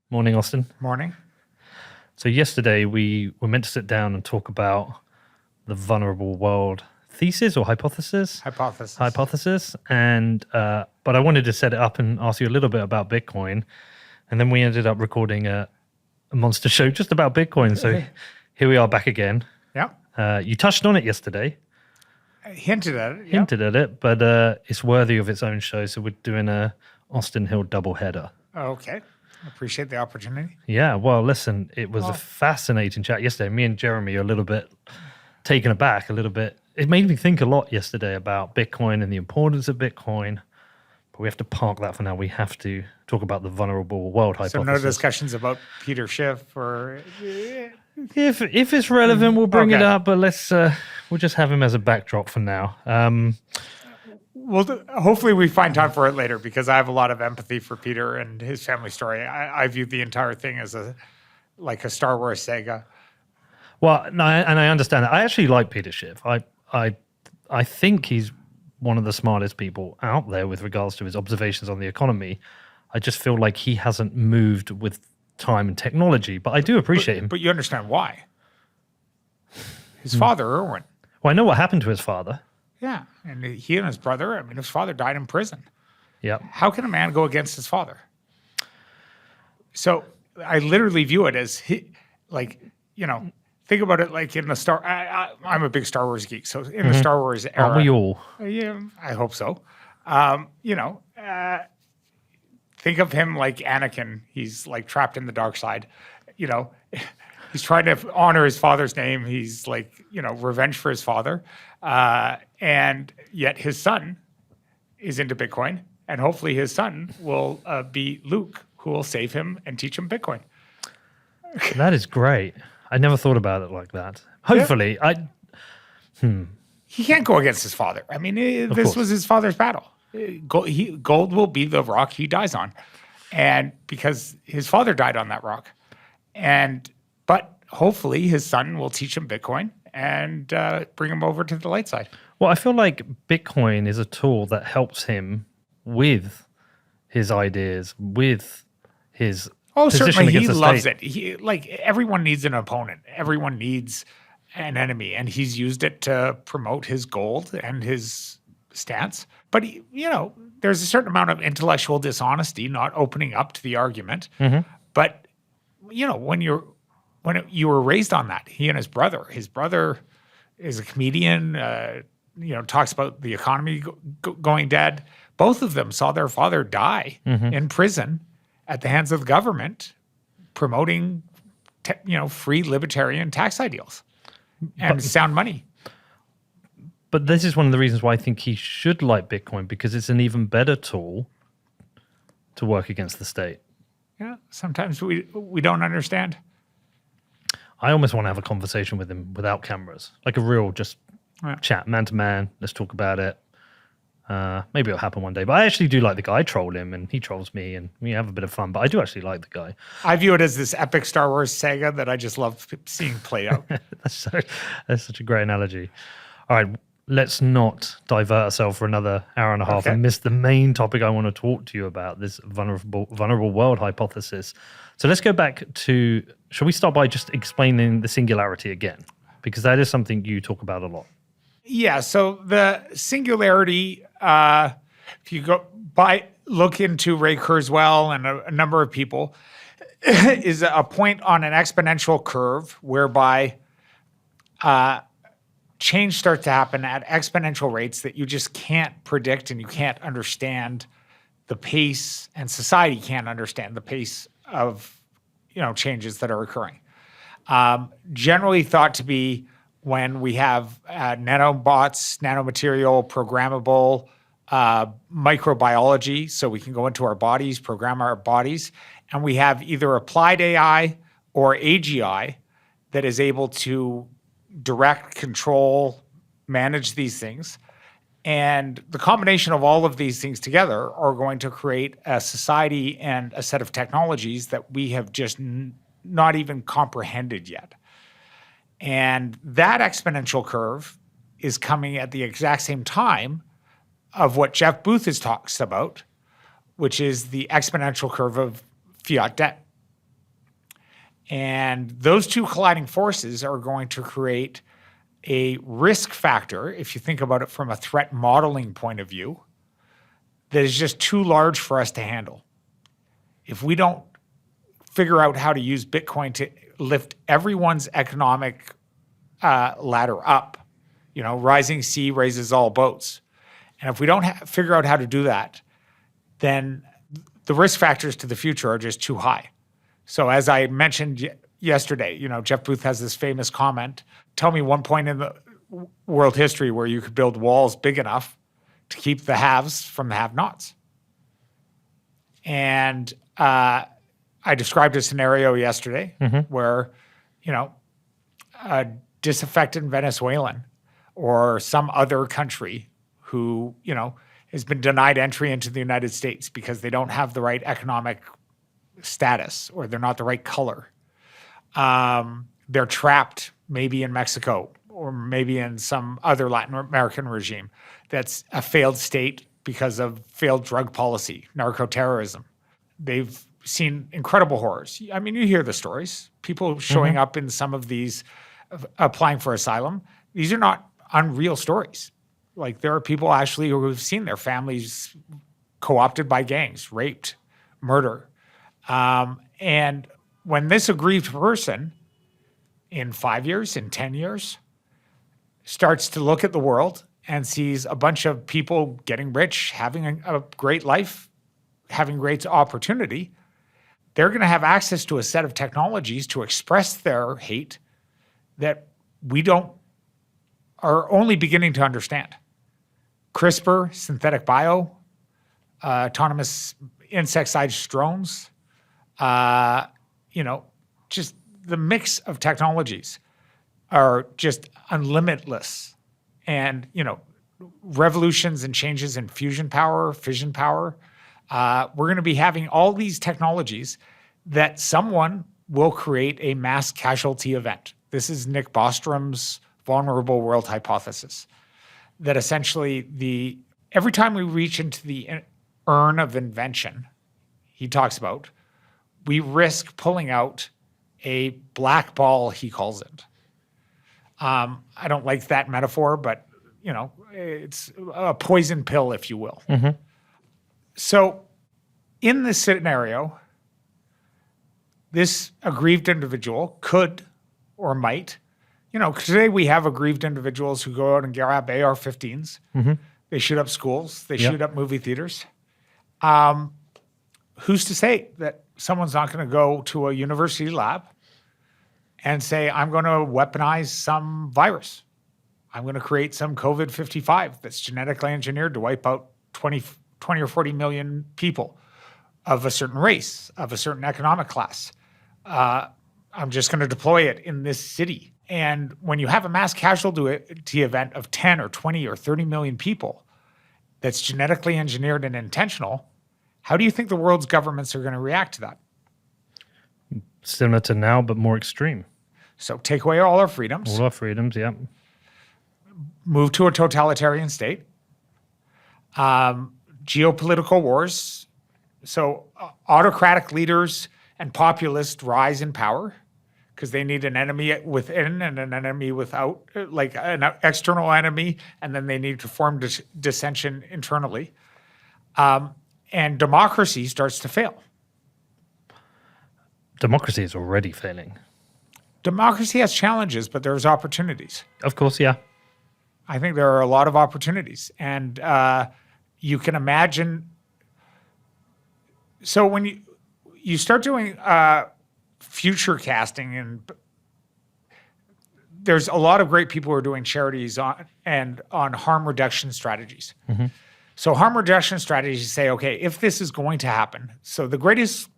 Morning, Austin. Morning. So yesterday we were meant to sit down and talk about the vulnerable world thesis or hypothesis. Hypothesis. And but I wanted to set it up and ask you a little bit about Bitcoin, and then we ended up recording a monster show just about Bitcoin. So here we are back again. Yeah. You touched on it yesterday. I hinted at it. Hinted at it, but it's worthy of its own show. So we're doing a Austin Hill doubleheader. Okay. I appreciate the opportunity. Yeah, well, listen, it was a fascinating chat yesterday. Me and Jeremy are a little bit taken aback, a little bit. It made me think a lot yesterday about Bitcoin and the importance of Bitcoin. But we have to park that for now. We have to talk about the vulnerable world hypothesis. So no discussions about Peter Schiff or... If it's relevant, we'll bring it up. But we'll just have him as a backdrop for now. Well, hopefully we find time for it later because I have a lot of empathy for Peter and his family story. I view the entire thing as a Star Wars saga. Well, no, and I understand that. I actually like Peter Schiff. I think he's one of the smartest people out there with regards to his observations on the economy. I just feel like he hasn't moved with time and technology, but I do appreciate him. But you understand why. His father, Irwin. Well, I know what happened to his father. Yeah, and he and his brother, his father died in prison. Yeah. How can a man go against his father? So I literally view it as, think about it like in the Star... I'm a big Star Wars geek, so in the Star Wars era... Aren't we all? Yeah, I hope so. Think of him like Anakin. He's like trapped in the dark side. He's trying to honor his father's name. He's revenge for his father. And yet his son is into Bitcoin. And hopefully his son will be Luke, who will save him and teach him Bitcoin. That is great. I never thought about it like that. Hopefully. He can't go against his father. This was his father's battle. Gold will be the rock he dies on. And because his father died on that rock. But hopefully his son will teach him Bitcoin and bring him over to the light side. Well, I feel like Bitcoin is a tool that helps him with his ideas, with his position certainly against the loves state. it. Everyone needs an opponent. Everyone needs an enemy, and he's used it to promote his gold and his stance. But there's a certain amount of intellectual dishonesty not opening up to the argument. Mm-hmm. But when you were raised on that, he and his brother is a comedian, talks about the economy going dead. Both of them saw their father die in prison at the hands of the government, promoting, free libertarian tax ideals and sound money. But this is one of the reasons why I think he should like Bitcoin, because it's an even better tool to work against the state. Yeah, sometimes we don't understand. I almost want to have a conversation with him without cameras, like a real chat, man to man. Let's talk about it. Maybe it'll happen one day. But I actually do like the guy. I troll him and he trolls me and we have a bit of fun. But I do actually like the guy. I view it as this epic Star Wars saga that I just love seeing play out. That's such a great analogy. All right, let's not divert ourselves for another hour and a half and miss the main topic I want to talk to you about, this vulnerable world hypothesis. So let's go back to, shall we start by just explaining the singularity again? Because that is something you talk about a lot. Yeah, so the singularity, if you look into Ray Kurzweil and a number of people, is a point on an exponential curve whereby change starts to happen at exponential rates that you just can't predict and you can't understand the pace, and society can't understand the pace of changes that are occurring. Generally thought to be when we have nanobots, nanomaterial, programmable microbiology, so we can go into our bodies, program our bodies, and we have either applied AI or AGI that is able to direct, control, manage these things. And the combination of all of these things together are going to create a society and a set of technologies that we have just not even comprehended yet. And that exponential curve is coming at the exact same time of what Jeff Booth has talks about, which is the exponential curve of fiat debt. And those two colliding forces are going to create a risk factor, if you think about it from a threat modeling point of view, that is just too large for us to handle. If we don't figure out how to use Bitcoin to lift everyone's economic ladder up, rising sea raises all boats. And if we don't figure out how to do that, then the risk factors to the future are just too high. So as I mentioned yesterday, Jeff Booth has this famous comment, tell me one point in the world history where you could build walls big enough to keep the haves from the have-nots. And I described a scenario yesterday where, a disaffected Venezuelan or some other country who, has been denied entry into the United States because they don't have the right economic status or they're not the right color. They're trapped maybe in Mexico or maybe in some other Latin American regime that's a failed state because of failed drug policy, narco-terrorism. They've seen incredible horrors. I mean, you hear the stories. People showing up in some of these, applying for asylum. These are not unreal stories. Like there are people actually who have seen their families co-opted by gangs, raped, murder. And when this aggrieved person in 5 years, in 10 years, starts to look at the world and sees a bunch of people getting rich, having a great life, having great opportunity, they're going to have access to a set of technologies to express their hate that we are only beginning to understand. CRISPR, synthetic bio, autonomous insect-sized drones, just the mix of technologies are just unlimitless. And, revolutions and changes in fusion power, fission power, we're going to be having all these technologies that someone will create a mass casualty event. This is Nick Bostrom's vulnerable world hypothesis, that essentially every time we reach into the urn of invention, he talks about, we risk pulling out a black ball, he calls it. I don't like that metaphor, but it's a poison pill, if you will. So in this scenario, this aggrieved individual could or might, today we have aggrieved individuals who go out and grab AR-15s. They shoot up schools. They shoot up movie theaters. Who's to say that someone's not going to go to a university lab and say, I'm going to weaponize some virus. I'm going to create some COVID-55 that's genetically engineered to wipe out 20 or 40 million people of a certain race, of a certain economic class. I'm just going to deploy it in this city. And when you have a mass casualty event of 10 or 20 or 30 million people that's genetically engineered and intentional, how do you think the world's governments are going to react to that? Similar to now, but more extreme. So take away all our freedoms. All our freedoms, yeah. Move to a totalitarian state. Geopolitical wars. So autocratic leaders and populists rise in power because they need an enemy within and an enemy without, like an external enemy, and then they need to form dissension internally. And democracy starts to fail. Democracy is already failing. Democracy has challenges, but there's opportunities. Of course, yeah. I think there are a lot of opportunities. And you can imagine. So when you start doing future casting, and there's a lot of great people who are doing charities on harm reduction strategies. So harm reduction strategies say, okay, if this is going to happen, so the greatest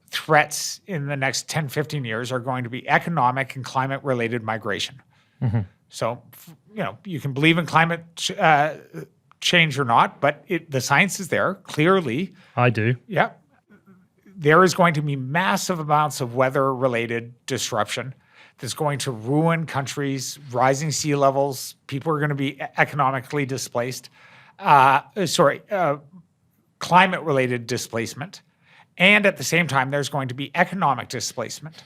threats in the next 10, 15 years are going to be economic and climate-related migration. So, you can believe in climate change or not, but the science is there, clearly. I do. Yeah. There is going to be massive amounts of weather-related disruption that's going to ruin countries, rising sea levels. People are going to be economically displaced. climate-related displacement. And at the same time, there's going to be economic displacement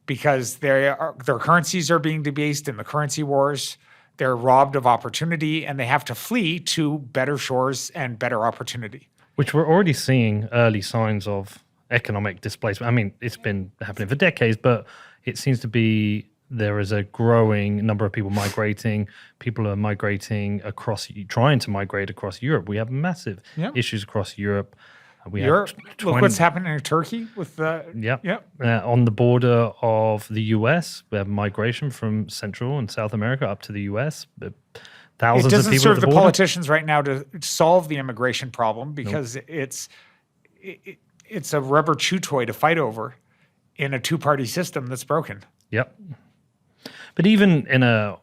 because their currencies are being debased in the currency wars. They're robbed of opportunity, and they have to flee to better shores and better opportunity. Which we're already seeing early signs of economic displacement. I mean, it's been happening for decades, but it seems to be there is a growing number of people migrating. People are migrating trying to migrate across Europe. We have massive issues across Europe. Look what's happening in Turkey with the on the border of the US. We have migration from Central and South America up to the US. Thousands it of doesn't people serve at the border. politicians right now to solve the immigration problem because it's a rubber chew toy to fight over in a two-party system that's broken. Yep. But even in a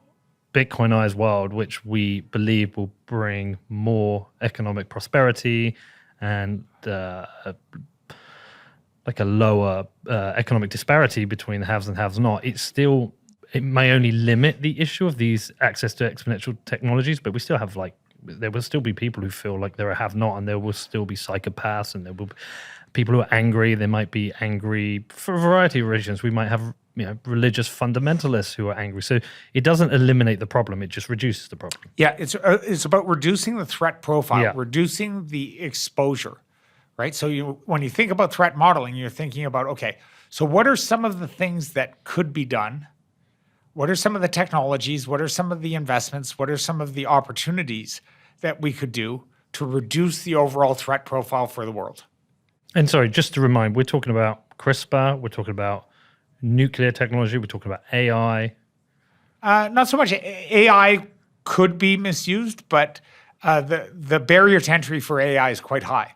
Bitcoinized world, which we believe will bring more economic prosperity and like a lower economic disparity between the haves and have-not, it may only limit the issue of these access to exponential technologies, but we still have there will still be people who feel like they're a have-not, and there will still be psychopaths, and there will be people who are angry. They might be angry for a variety of reasons. We might have religious fundamentalists who are angry. So it doesn't eliminate the problem; it just reduces the problem. Yeah, it's about reducing the threat profile, reducing the exposure, right? So when you think about threat modeling, you're thinking about, okay, so what are some of the things that could be done? What are some of the technologies? What are some of the investments? What are some of the opportunities that we could do to reduce the overall threat profile for the world? And sorry, just to remind, we're talking about CRISPR, we're talking about nuclear technology, we're talking about AI. Not so much. AI could be misused, but the barrier to entry for AI is quite high.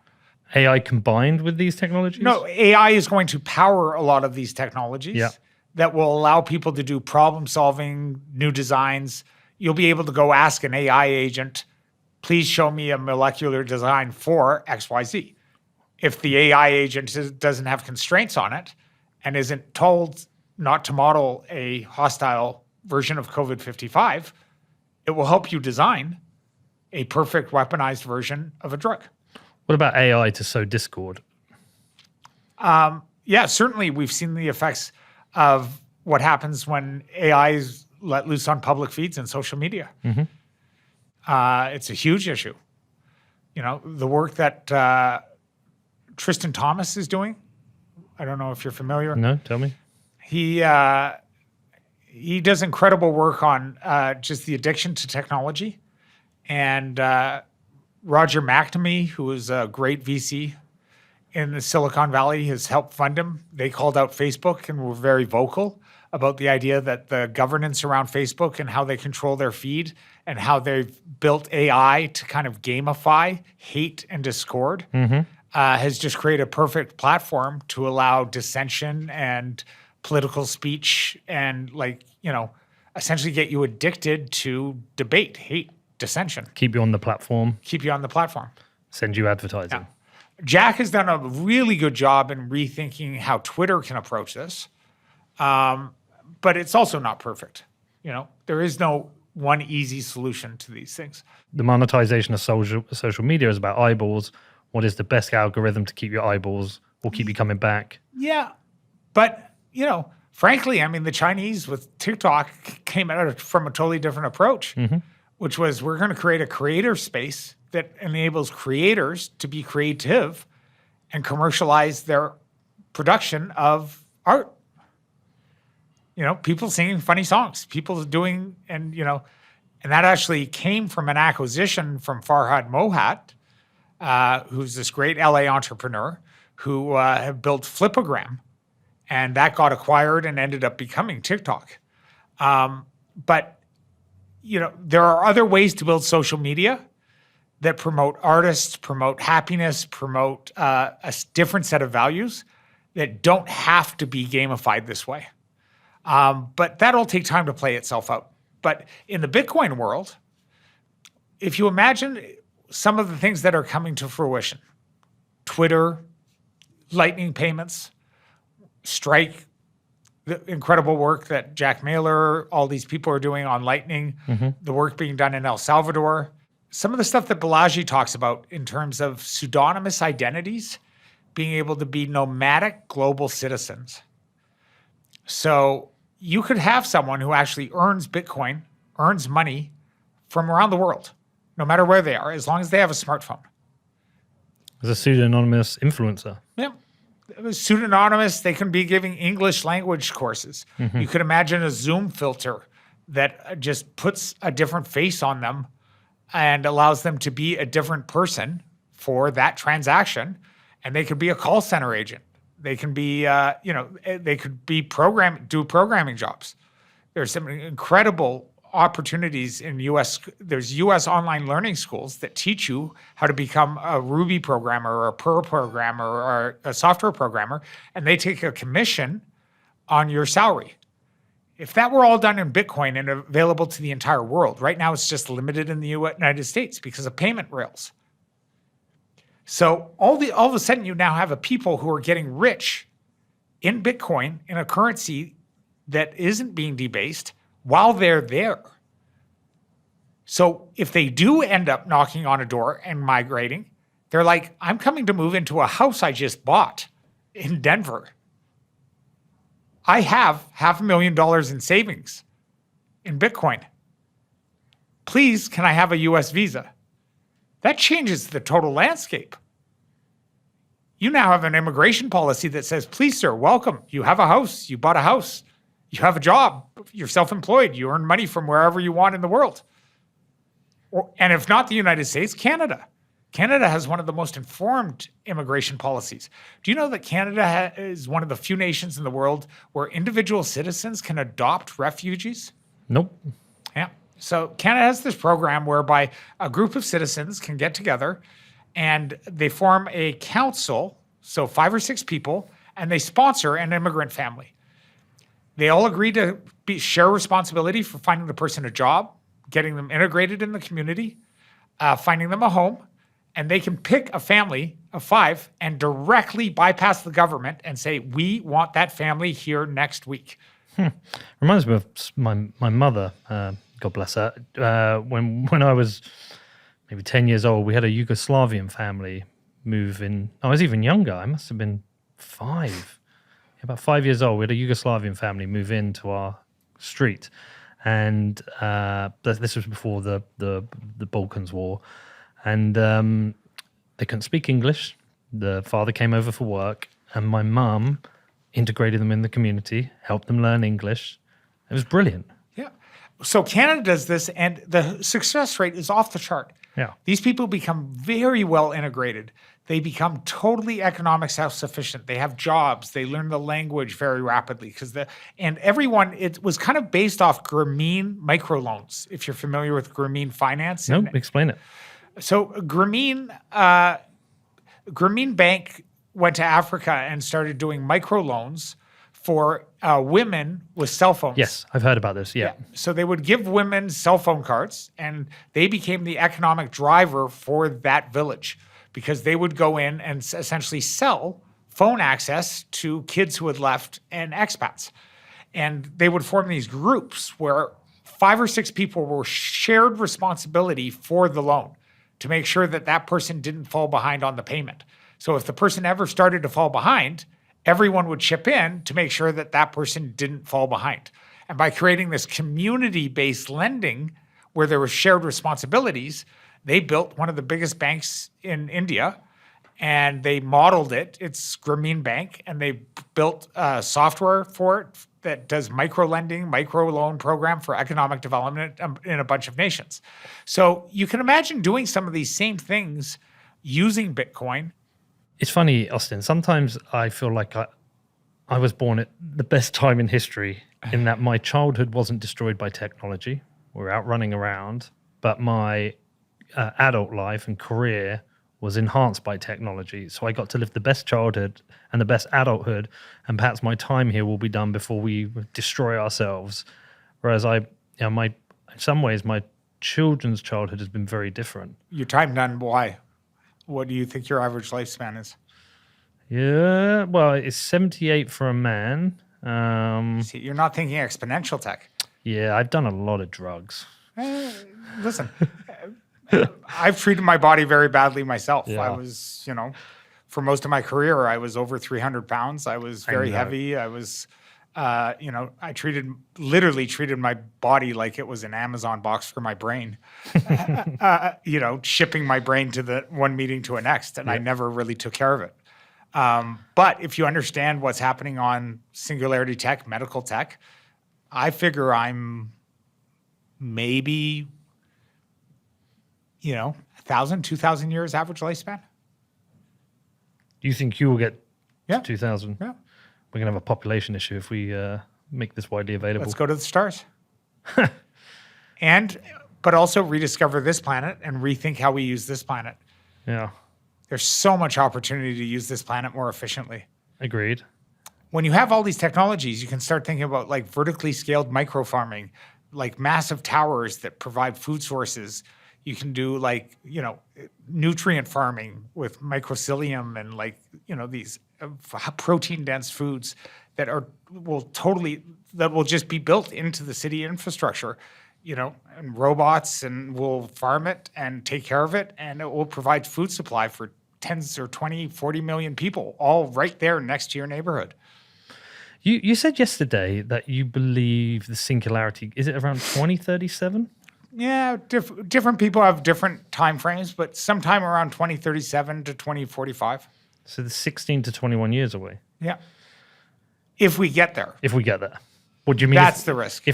AI combined with these technologies? No, AI is going to power a lot of these technologies that will allow people to do problem solving, new designs. You'll be able to go ask an AI agent, please show me a molecular design for XYZ. If the AI agent doesn't have constraints on it and isn't told not to model a hostile version of COVID-55, it will help you design a perfect weaponized version of a drug. What about AI to sow discord? Yeah, certainly we've seen the effects of what happens when AI is let loose on public feeds and social media. It's a huge issue. The work that Tristan Thomas is doing, I don't know if you're familiar. No, tell me. He does incredible work on just the addiction to technology. And Roger McNamee, who is a great VC in the Silicon Valley, has helped fund him. They called out Facebook and were very vocal about the idea that the governance around Facebook and how they control their feed and how they've built AI to kind of gamify hate and discord has just created a perfect platform to allow dissension and political speech and essentially get you addicted to debate, hate, dissension. Keep you on the platform. Keep you on the platform. Send you advertising. Yeah. Jack has done a really good job in rethinking how Twitter can approach this. But it's also not perfect. There is no one easy solution to these things. The monetization of social media is about eyeballs. What is the best algorithm to keep your eyeballs or keep you coming back? Yeah. But, frankly, the Chinese with TikTok came at it from a totally different approach, which was we're going to create a creator space that enables creators to be creative and commercialize their production of art. People singing funny songs, people doing, and that actually came from an acquisition from Farhad Mohat, who's this great LA entrepreneur who have built Flipagram, and that got acquired and ended up becoming TikTok. But there are other ways to build social media that promote artists, promote happiness, promote a different set of values that don't have to be gamified this way. But that'll take time to play itself out. But in the Bitcoin world, if you imagine some of the things that are coming to fruition, Twitter, Lightning payments, Strike, the incredible work that Jack Mailer, all these people are doing on Lightning, the work being done in El Salvador, some of the stuff that Balaji talks about in terms of pseudonymous identities being able to be nomadic global citizens. So you could have someone who actually earns Bitcoin, earns money from around the world, no matter where they are, as long as they have a smartphone. As a pseudonymous influencer. Yeah. Pseudonymous, they can be giving English language courses. Mm-hmm. You could imagine a Zoom filter that just puts a different face on them and allows them to be a different person for that transaction. And they could be a call center agent. They can be, they could be do programming jobs. There's some incredible opportunities in there's US online learning schools that teach you how to become a Ruby programmer or a Perl programmer or a software programmer, and they take a commission on your salary. If that were all done in Bitcoin and available to the entire world, right now it's just limited in the United States because of payment rails. So all of a sudden you now have a people who are getting rich in Bitcoin in a currency that isn't being debased while they're there. So if they do end up knocking on a door and migrating, they're like, I'm coming to move into a house I just bought in Denver. I have $500,000 in savings in Bitcoin. Please, can I have a US visa? That changes the total landscape. You now have an immigration policy that says, please, sir, welcome. You have a house. You bought a house. You have a job. You're self-employed. You earn money from wherever you want in the world. And if not the United States, Canada. Canada has one of the most informed immigration policies. Do you know that Canada is one of the few nations in the world where individual citizens can adopt refugees? Nope. Yeah. So Canada has this program whereby a group of citizens can get together and they form a council, so 5 or 6 people, and they sponsor an immigrant family. They all agree to share responsibility for finding the person a job, getting them integrated in the community, finding them a home, and they can pick a family of 5 and directly bypass the government and say, we want that family here next week. Reminds me of my mother, God bless her. When I was maybe 10 years old, we had a Yugoslavian family move in. I was even younger. I must have been 5. About 5 years old, we had a Yugoslavian family move into our street. And this was before the Balkans War. And they couldn't speak English. The father came over for work, and my mum integrated them in the community, helped them learn English. It was brilliant. Yeah. So Canada does this, and the success rate is off the chart. Yeah. These people become very well integrated. They become totally economic self-sufficient. They have jobs. They learn the language very rapidly and everyone, it was kind of based off Grameen microloans, if you're familiar with Grameen finance. Nope, explain it. So Grameen Bank went to Africa and started doing microloans for women with cell phones. Yes, I've heard about this, yeah. So they would give women cell phone cards, and they became the economic driver for that village because they would go in and essentially sell phone access to kids who had left and expats. And they would form these groups where 5 or 6 people were shared responsibility for the loan to make sure that that person didn't fall behind on the payment. So if the person ever started to fall behind, everyone would chip in to make sure that that person didn't fall behind. And by creating this community-based lending where there were shared responsibilities, they built one of the biggest banks in India, and they modeled it. It's Grameen Bank, and they built software for it that does micro-lending, micro-loan program for economic development in a bunch of nations. So you can imagine doing some of these same things using Bitcoin. It's funny, Austin, sometimes I feel like I was born at the best time in history in that my childhood wasn't destroyed by technology. We're out running around, but my adult life and career was enhanced by technology. So I got to live the best childhood and the best adulthood, and perhaps my time here will be done before we destroy ourselves. Whereas in some ways, my children's childhood has been very different. Your time done, why? What do you think your average lifespan is? Yeah, well, it's 78 for a man. See, you're not thinking exponential tech. Yeah, I've done a lot of drugs. Listen, I've treated my body very badly myself. Yeah. I was, for most of my career, I was over 300 pounds. I was very heavy. I was, I literally treated my body like it was an Amazon box for my brain, shipping my brain to the one meeting to a next. And I never really took care of it. But if you understand what's happening on Singularity tech, medical tech, I figure I'm maybe, 1,000, 2,000 years average lifespan. Do you think you will get to 2,000? Yeah. We're going to have a population issue if we make this widely available. Let's go to the stars. But also rediscover this planet and rethink how we use this planet. Yeah. There's so much opportunity to use this planet more efficiently. Agreed. When you have all these technologies, you can start thinking about like vertically scaled micro farming, like massive towers that provide food sources. You can do like, nutrient farming with mycelium and like, these protein dense foods that will just be built into the city infrastructure, and robots, and will farm it and take care of it. And it will provide food supply for tens or 20, 40 million people, all right there next to your neighborhood. You said yesterday that you believe the singularity, is it around 2037? Yeah, different people have different time frames, but sometime around 2037 to 2045. So the 16 to 21 years away. Yeah. If we get there. If we get there. What do you mean? That's the risk.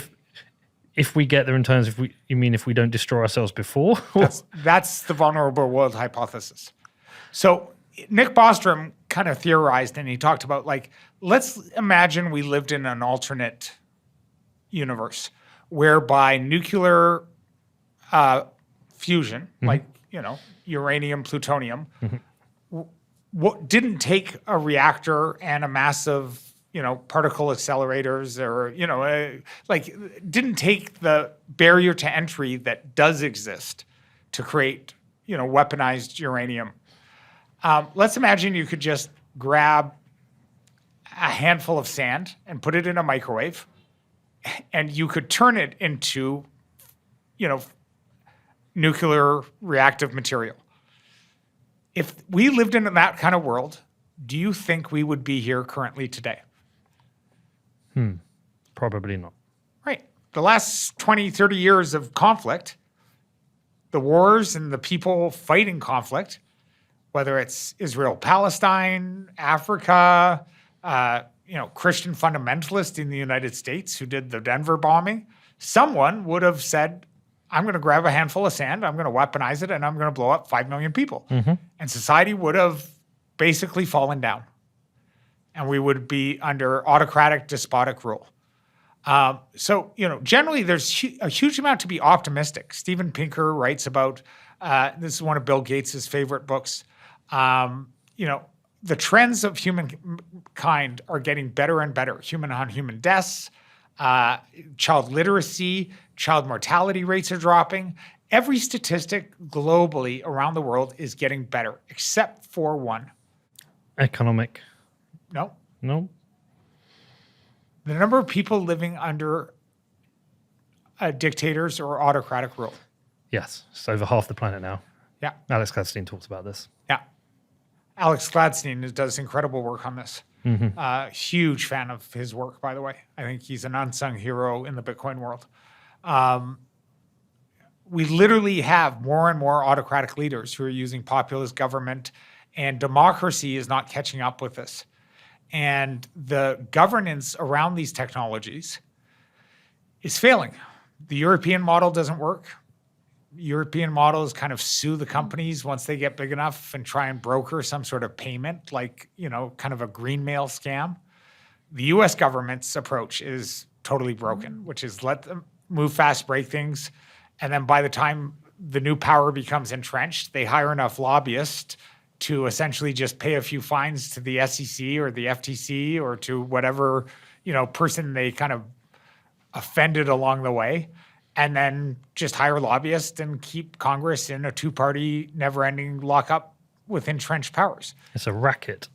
If we get there in terms of, you mean if we don't destroy ourselves before? That's the vulnerable world hypothesis. So Nick Bostrom kind of theorized, and he talked about like, let's imagine we lived in an alternate universe whereby nuclear fusion, like, uranium, plutonium, didn't take a reactor and a massive, particle accelerators or, didn't take the barrier to entry that does exist to create, weaponized uranium. Let's imagine you could just grab a handful of sand and put it in a microwave, and you could turn it into, nuclear reactive material. If we lived in that kind of world, do you think we would be here currently today? Probably not. Right. The last 20, 30 years of conflict, the wars and the people fighting conflict, whether it's Israel, Palestine, Africa, Christian fundamentalists in the United States who did the Denver bombing, someone would have said, I'm going to grab a handful of sand, I'm going to weaponize it, and I'm going to blow up 5 million people. And society would have basically fallen down. And we would be under autocratic, despotic rule. So, generally there's a huge amount to be optimistic. Steven Pinker writes about, this is one of Bill Gates' favorite books, the trends of humankind are getting better and better. Human-on-human deaths, child literacy, child mortality rates are dropping. Every statistic globally around the world is getting better, except for one. Economic. No. The number of people living under dictators or autocratic rule. Yes, it's over half the planet now. Yeah. Alex Gladstein talks about this. Yeah. Alex Gladstein does incredible work on this. Huge fan of his work, by the way. I think he's an unsung hero in the Bitcoin world. We literally have more and more autocratic leaders who are using populist government, and democracy is not catching up with this. And the governance around these technologies is failing. The European model doesn't work. European model is kind of sue the companies once they get big enough and try and broker some sort of payment, like, kind of a green mail scam. The US government's approach is totally broken, which is let them move fast, break things. And then by the time the new power becomes entrenched, they hire enough lobbyists to essentially just pay a few fines to the SEC or the FTC or to whatever, person they kind of offended along the way, and then just hire lobbyists and keep Congress in a two-party, never-ending lockup with entrenched powers. It's a racket.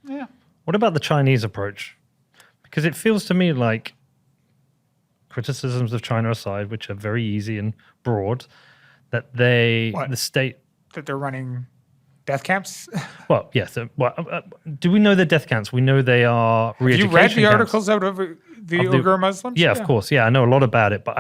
Yeah. What about the Chinese approach? Because it feels to me like, criticisms of China aside, which are very easy and broad, that What? the state. That they're running death camps? Well, yes. Do we know they're death camps? We know they are Have you re-education read the camps. articles out of the Uyghur Muslims? Yeah, of course. Yeah, I know a lot about it, but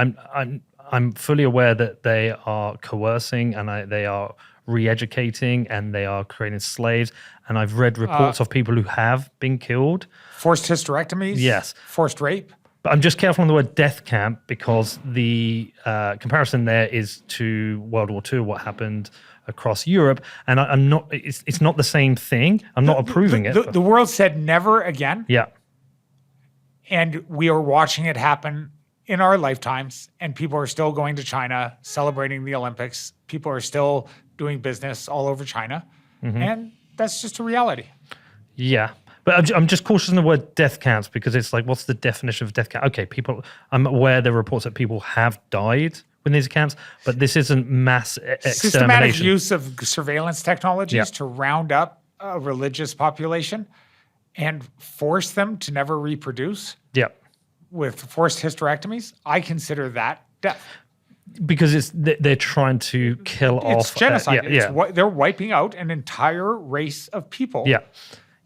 I'm fully aware that they are coercing and they are re-educating and they are creating slaves. And I've read reports of people who have been killed. Forced hysterectomies? Yes. Forced rape? But I'm just careful on the word death camp because the comparison there is to World War II, what happened across Europe, and I'm not. It's not the same thing. I'm not approving it. The world said never again. Yeah, and we are watching it happen in our lifetimes. And people are still going to China, celebrating the Olympics. People are still doing business all over China, and that's just a reality. Yeah. But I'm just cautious in the word death camps because it's like, what's the definition of death camp? Okay, I'm aware there are reports that people have died within these camps, but this isn't mass extermination. Systematic use of surveillance technologies to round up a religious population and force them to never reproduce with forced hysterectomies, I consider that death. Because they're trying to kill off. It's genocide. They're wiping out an entire race of people.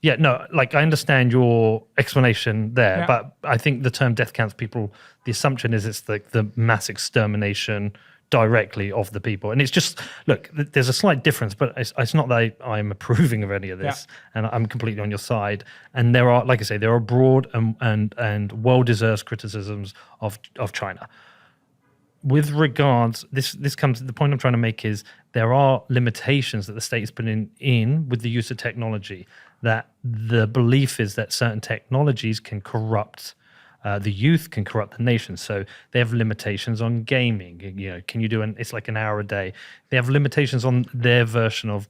Yeah, no, like I understand your explanation there, but I think the term death camps, the assumption is it's the mass extermination directly of the people. And it's just, look, there's a slight difference, but it's not that I'm approving of any of this, and I'm completely on your side. And there are, like I say, there are broad and well-deserved criticisms of China. With regards, this comes, the point I'm trying to make is there are limitations that the state is putting in with the use of technology, that the belief is that certain technologies can corrupt the youth, can corrupt the nation. So they have limitations on gaming. Can you do it's like an hour a day. They have limitations on their version of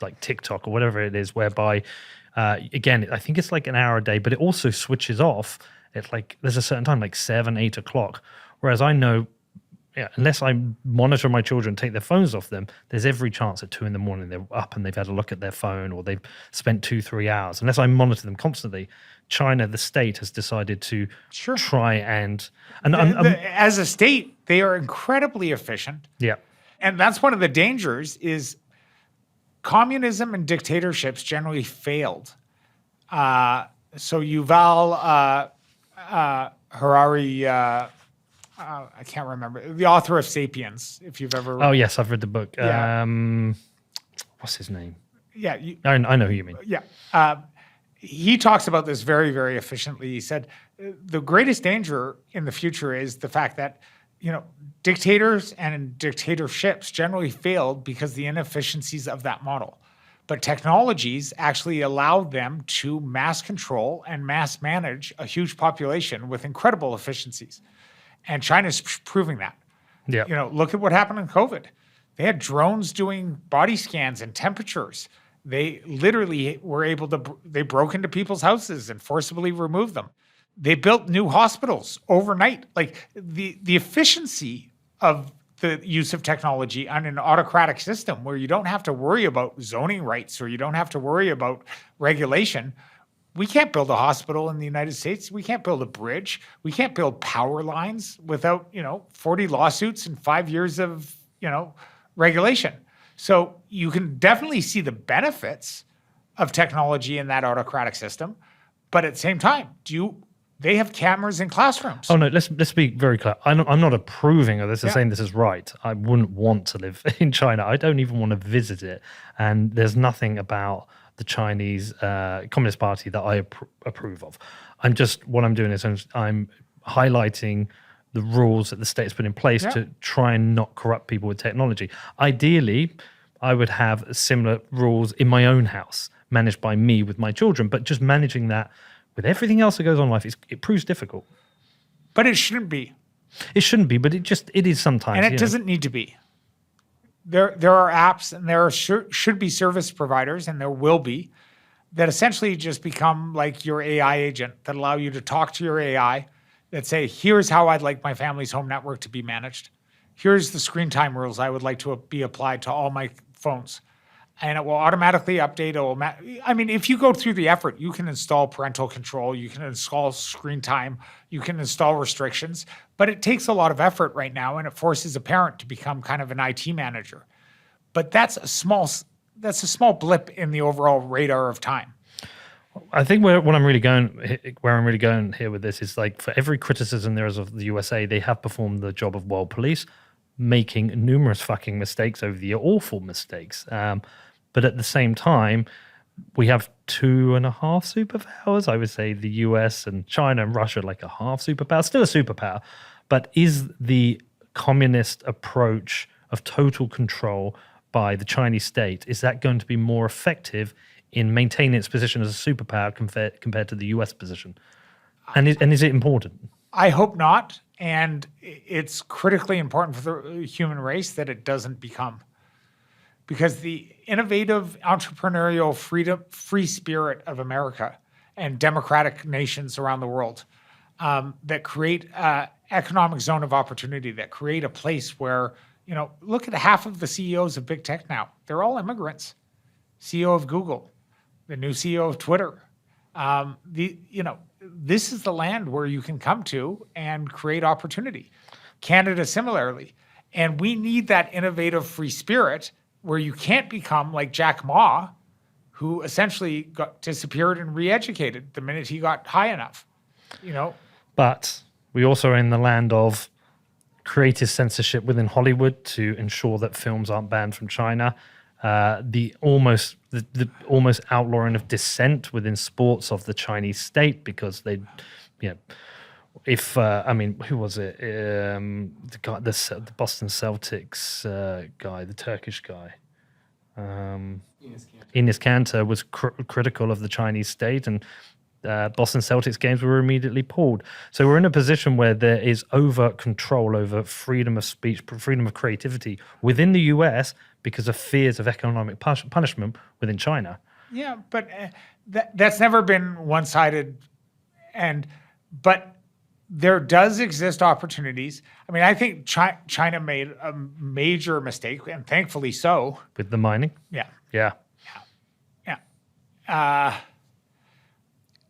like TikTok or whatever it is, whereby, again, I think it's like an hour a day, but it also switches off. It's like there's a certain time, like 7, 8 o'clock. Whereas I know, unless I monitor my children, take their phones off them, there's every chance at 2 a.m. they're up and they've had a look at their phone or they've spent 2-3 hours. Unless I monitor them constantly, China, the state, has decided to try and as a state, they are incredibly efficient. Yeah. And that's one of the dangers is communism and dictatorships generally failed. So Yuval Harari, I can't remember, the author of *Sapiens*, if you've ever... Oh, yes, I've read the book. What's his name? Yeah. I know who you mean. Yeah. He talks about this very, very efficiently. He said, the greatest danger in the future is the fact that, dictators and dictatorships generally failed because the inefficiencies of that model. But technologies actually allow them to mass control and mass manage a huge population with incredible efficiencies. And China's proving that. Yeah. Look at what happened in COVID. They had drones doing body scans and temperatures. They literally were able to, they broke into people's houses and forcibly removed them. They built new hospitals overnight. Like the efficiency of the use of technology on an autocratic system where you don't have to worry about zoning rights or you don't have to worry about regulation. We can't build a hospital in the United States. We can't build a bridge. We can't build power lines without, 40 lawsuits and 5 years of, regulation. So you can definitely see the benefits of technology in that autocratic system. But at the same time, they have cameras in classrooms. Oh, no, let's be very clear. I'm not approving of this and saying this is right. I wouldn't want to live in China. I don't even want to visit it. And there's nothing about the Chinese Communist Party that I approve of. What I'm doing is I'm highlighting the rules that the state's put in place to try and not corrupt people with technology. Ideally, I would have similar rules in my own house, managed by me with my children, but just managing that with everything else that goes on in life, it proves difficult. But it shouldn't be. It shouldn't be, but it is sometimes. And it doesn't need to be. There are apps and there should be service providers, and there will be, that essentially just become like your AI agent that allow you to talk to your AI that say, here's how I'd like my family's home network to be managed. Here's the screen time rules I would like to be applied to all my phones. and it will automatically update. I mean, if you go through the effort, you can install parental control, you can install screen time, you can install restrictions, but it takes a lot of effort right now, and it forces a parent to become kind of an IT manager. But that's a small blip in the overall radar of time. I think where I'm really going here with this is like, for every criticism there is of the USA, they have performed the job of world police, making numerous fucking mistakes over the year, awful mistakes. But at the same time, we have 2.5 superpowers. I would say the US and China and Russia like a half superpower, still a superpower. But is the communist approach of total control by the Chinese state, is that going to be more effective in maintaining its position as a superpower compared to the US position? And is it important? I hope not. And it's critically important for the human race that it doesn't become. Because the innovative, entrepreneurial, free spirit of America and democratic nations around the world that create an economic zone of opportunity, that create a place where, look at half of the CEOs of big tech now. They're all immigrants. CEO of Google, the new CEO of Twitter. This is the land where you can come to and create opportunity. Canada similarly. And we need that innovative free spirit where you can't become like Jack Ma, who essentially disappeared and re-educated the minute he got high enough. But we also are in the land of creative censorship within Hollywood to ensure that films aren't banned from China. The almost outlawing of dissent within sports of the Chinese state, because they, who was it? The guy, the Boston Celtics guy, the Turkish guy. Enes Kanter was critical of the Chinese state, and Boston Celtics games were immediately pulled. So we're in a position where there is overt control over freedom of speech, freedom of creativity within the US because of fears of economic punishment within China. Yeah, but that's never been one-sided. But there does exist opportunities. I mean, I think China made a major mistake, and thankfully so. With the mining? Yeah. Yeah.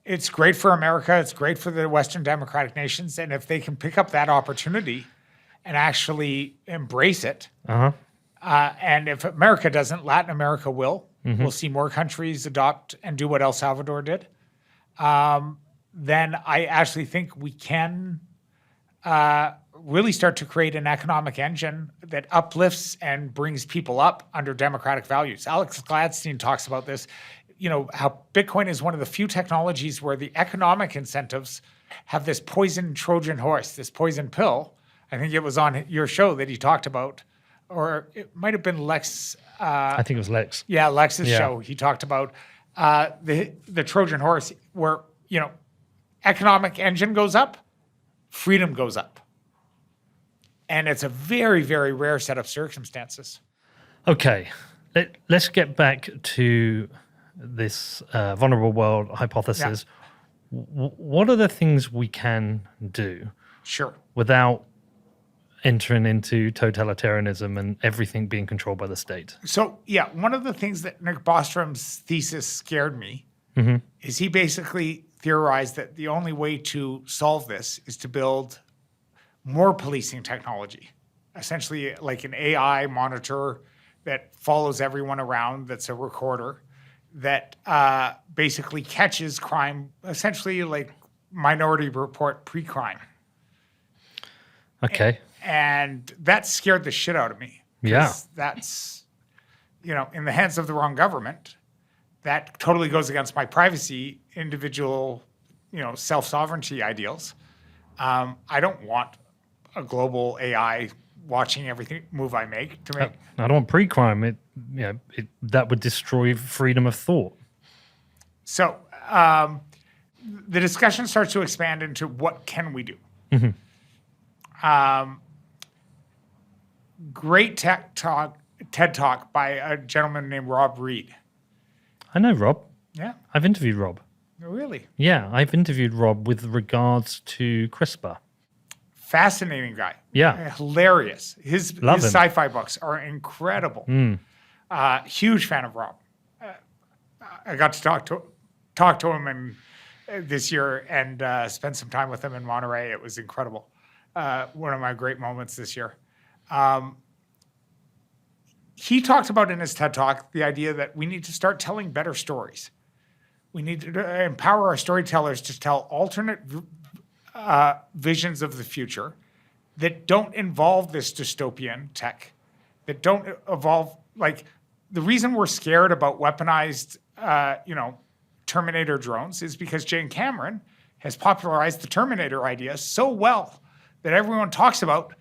It's great for America. It's great for the Western democratic nations. And if they can pick up that opportunity and actually embrace it, and if America doesn't, Latin America will. Mm-hmm. We'll see more countries adopt and do what El Salvador did. Then I actually think we can really start to create an economic engine that uplifts and brings people up under democratic values. Alex Gladstein talks about this, how Bitcoin is one of the few technologies where the economic incentives have this poison Trojan horse, this poison pill. I think it was on your show that he talked about, or it might have been Lex. I think it was Lex. Yeah, Lex's show. He talked about the Trojan horse where, economic engine goes up, freedom goes up. And it's a very, very rare set of circumstances. Okay, let's get back to this vulnerable world hypothesis. Yeah. What are the things we can do without entering into totalitarianism and everything being controlled by the state? So, one of the things that Nick Bostrom's thesis scared me is he basically theorized that the only way to solve this is to build more policing technology, essentially like an AI monitor that follows everyone around, that's a recorder, that basically catches crime, essentially like Minority Report pre-crime. Okay. And that scared the shit out of me. Yeah. That's, in the hands of the wrong government, that totally goes against my privacy, individual, self-sovereignty ideals. I don't want a global AI watching every move I make to make. I don't want pre-crime. That would destroy freedom of thought. So the discussion starts to expand into what can we do. Great TED Talk by a gentleman named Rob Reed. I know Rob. Yeah. I've interviewed Rob. Really? Yeah, I've interviewed Rob with regards to CRISPR. Fascinating guy. Yeah. Hilarious. His sci-fi books are incredible. Huge fan of Rob. I got to talk to him this year and spend some time with him in Monterey. It was incredible. One of my great moments this year. He talked about in his TED Talk the idea that we need to start telling better stories. We need to empower our storytellers to tell alternate visions of the future that don't involve this dystopian tech, that don't involve, like, the reason we're scared about weaponized, Terminator drones is because Jane Cameron has popularized the Terminator idea so well that everyone talks about,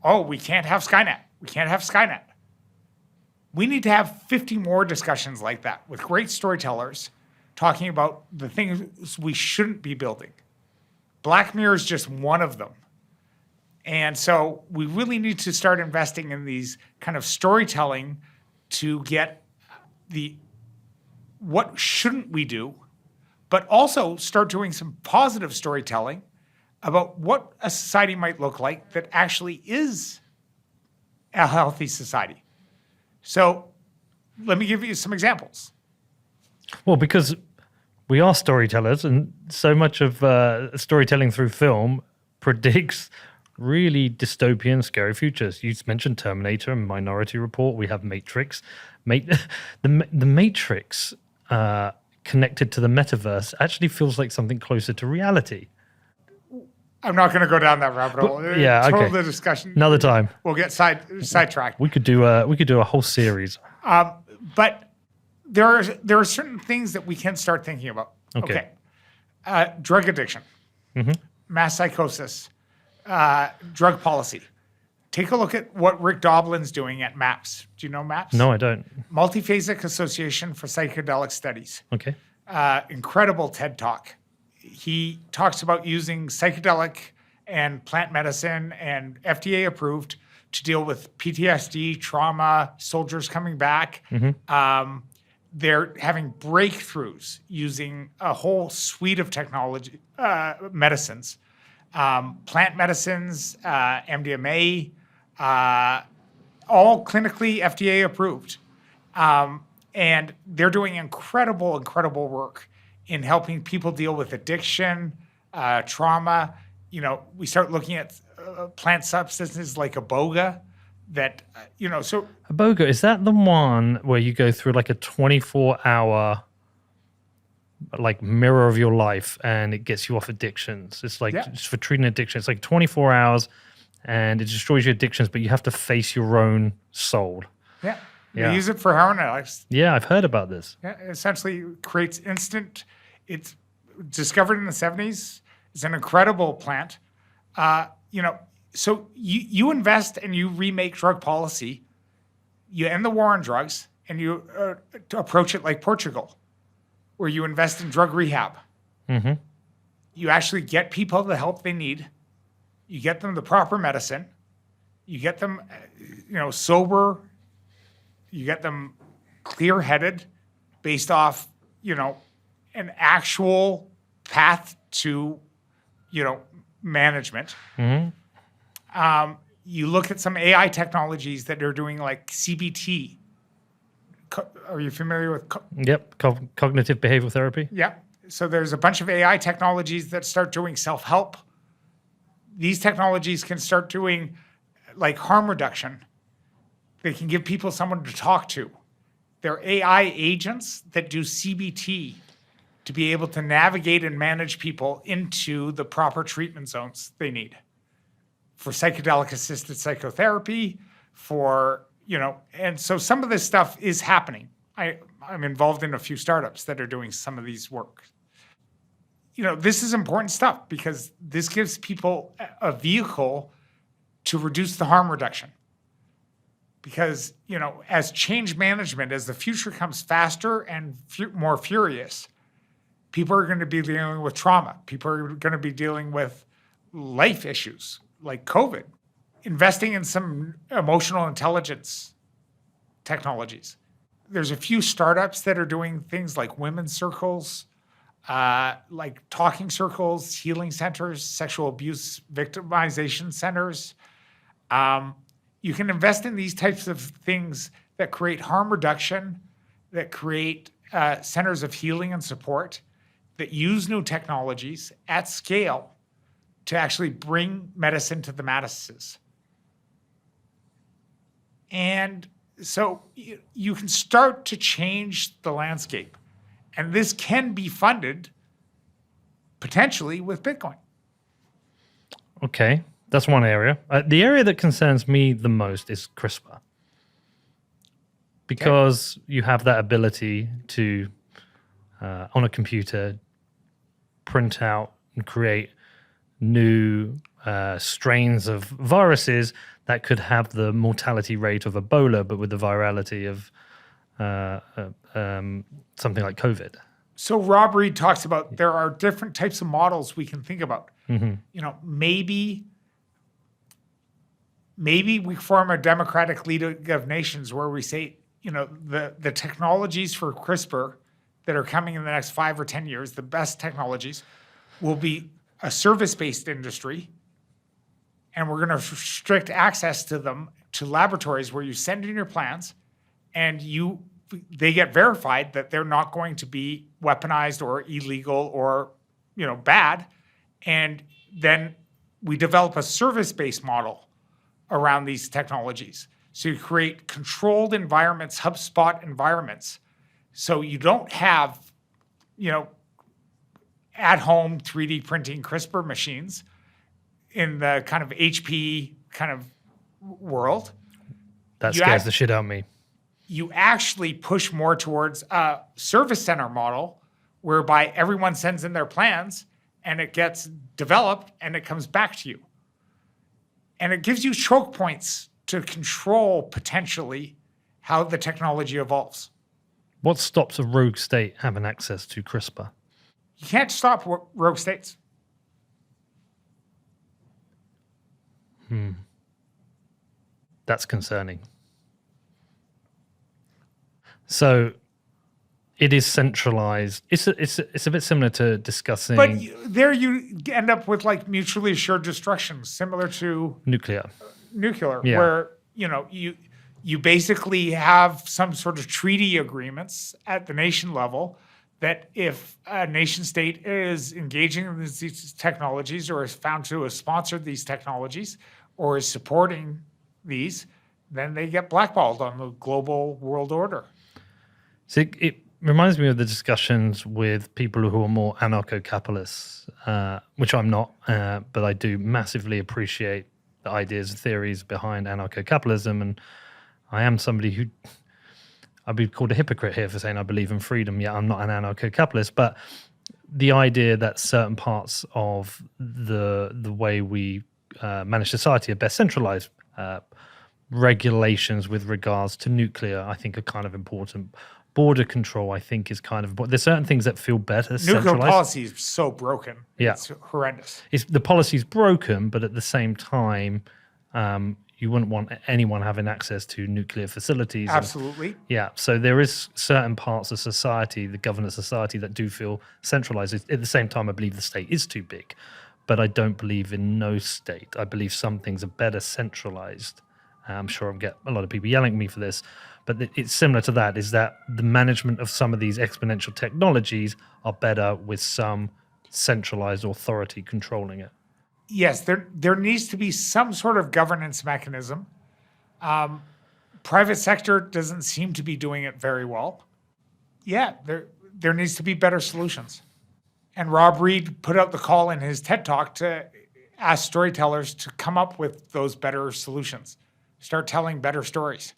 oh, we can't have Skynet. We can't have Skynet. We need to have 50 more discussions like that with great storytellers talking about the things we shouldn't be building. Black Mirror is just one of them. And so we really need to start investing in these kind of storytelling to get what shouldn't we do, but also start doing some positive storytelling about what a society might look like that actually is a healthy society. So let me give you some examples. Well, because we are storytellers, and so much of storytelling through film predicts really dystopian, scary futures. You mentioned Terminator and Minority Report. We have Matrix. The Matrix connected to the metaverse actually feels like something closer to reality. I'm not going to go down that rabbit hole. Yeah, okay. The discussion Another time. We'll get sidetracked. We could do a whole series. But there are certain things that we can start thinking about. Okay. Drug addiction, mass psychosis, drug policy. Take a look at what Rick Doblin's doing at MAPS. Do you know MAPS? No, I don't. Multiphasic Association for Psychedelic Studies. Okay. Incredible TED Talk. He talks about using psychedelic and plant medicine and FDA approved to deal with PTSD, trauma, soldiers coming back. They're having breakthroughs using a whole suite of technology, medicines, plant medicines, MDMA, all clinically FDA approved. And they're doing incredible work in helping people deal with addiction, trauma. We start looking at plant substances like iboga that, so. Iboga, is that the one where you go through like a 24-hour like mirror of your life and it gets you off addictions? It's like it's for treating addiction. It's like 24 hours and it destroys your addictions, but you have to face your own soul. Yeah. They use it for heroin addicts. Yeah, I've heard about this. Yeah, it essentially creates instant. It's discovered in the 70s. It's an incredible plant. So you invest and you remake drug policy. You end the war on drugs and you approach it like Portugal, where you invest in drug rehab. You actually get people the help they need. You get them the proper medicine. You get them, sober. You get them clear-headed based off, an actual path to, management. You look at some AI technologies that are doing like CBT. Are you familiar with? Yep, cognitive behavioral therapy. Yeah. So there's a bunch of AI technologies that start doing self-help. These technologies can start doing like harm reduction. They can give people someone to talk to. They're AI agents that do CBT to be able to navigate and manage people into the proper treatment zones they need for psychedelic-assisted psychotherapy, and so some of this stuff is happening. I'm involved in a few startups that are doing some of these work. This is important stuff because this gives people a vehicle to reduce the harm reduction. Because, as change management, as the future comes faster and more furious, people are going to be dealing with trauma. People are going to be dealing with life issues like COVID. Investing in some emotional intelligence technologies. There's a few startups that are doing things like women's circles, like talking circles, healing centers, sexual abuse victimization centers. You can invest in these types of things that create harm reduction, that create centers of healing and support, that use new technologies at scale to actually bring medicine to the masses. And so you can start to change the landscape. And this can be funded potentially with Bitcoin. Okay, that's one area. The area that concerns me the most is CRISPR. Because you have that ability to, on a computer, print out and create new strains of viruses that could have the mortality rate of Ebola, but with the virality of something like COVID. So Rob Reed talks about there are different types of models we can think about. Maybe we form a democratic league of nations where we say, the technologies for CRISPR that are coming in the next 5 or 10 years, the best technologies, will be a service-based industry, and we're going to restrict access to them to laboratories where you send in your plans, and they get verified that they're not going to be weaponized or illegal or bad, and then we develop a service-based model around these technologies. So you create controlled environments, HubSpot environments, so you don't have at-home 3D printing CRISPR machines in the kind of HP kind of world. That scares the shit out of me. You actually push more towards a service center model whereby everyone sends in their plans and it gets developed and it comes back to you. And it gives you choke points to control potentially how the technology evolves. What stops a rogue state having access to CRISPR? You can't stop rogue states. That's concerning. So it is centralized. It's a bit similar to discussing. But there you end up with like mutually assured destruction, similar to nuclear, where you basically have some sort of treaty agreements at the nation level that if a nation state is engaging in these technologies or is found to have sponsored these technologies or is supporting these, then they get blackballed on the global world order. So it reminds me of the discussions with people who are more anarcho-capitalists, which I'm not, but I do massively appreciate the ideas and theories behind anarcho-capitalism. And I am somebody who, I'd be called a hypocrite here for saying I believe in freedom, yet I'm not an anarcho-capitalist. But the idea that certain parts of the way we manage society are best centralized, regulations with regards to nuclear, I think are kind of important. Border control, I think, is kind of important. There's certain things that feel better. Nuclear policy is so broken. Yeah. It's horrendous. The policy's broken, but at the same time, you wouldn't want anyone having access to nuclear facilities. Absolutely. So there is certain parts of society, the governance society, that do feel centralized. At the same time, I believe the state is too big, but I don't believe in no state. I believe some things are better centralized. I'm sure I'll get a lot of people yelling at me for this, but it's similar to that, is that the management of some of these exponential technologies are better with some centralized authority controlling it. Yes, there needs to be some sort of governance mechanism. Private sector doesn't seem to be doing it very well. Yeah, there needs to be better solutions. And Rob Reed put out the call in his TED Talk to ask storytellers to come up with those better solutions. Start telling better stories,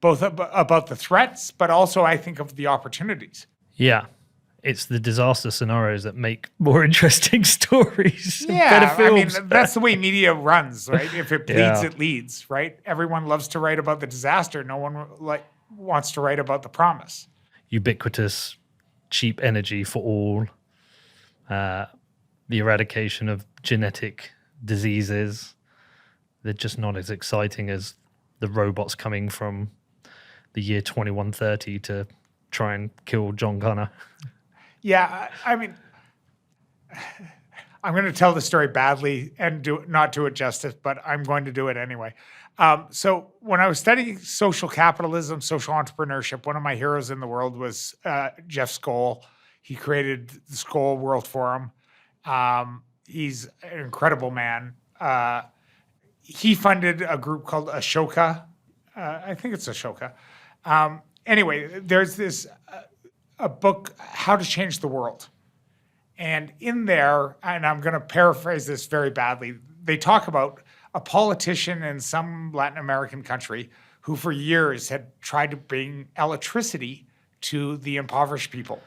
both about the threats, but also I think of the opportunities. Yeah. It's the disaster scenarios that make more interesting stories. Yeah, better films. I mean, that's the way media runs, right? If it bleeds, it leads, right? Everyone loves to write about the disaster. No one wants to write about the promise. Ubiquitous, cheap energy for all. The eradication of genetic diseases. They're just not as exciting as the robots coming from the year 2130 to try and kill John Connor. Yeah, I mean, I'm going to tell the story badly and not do it justice, but I'm going to do it anyway. So when I was studying social capitalism, social entrepreneurship, one of my heroes in the world was Jeff Skoll. He created the Skoll World Forum. He's an incredible man. He funded a group called Ashoka. I think it's Ashoka. Anyway, there's this a book, How to Change the World. And in there, and I'm going to paraphrase this very badly, they talk about a politician in some Latin American country who for years had tried to bring electricity to the impoverished people.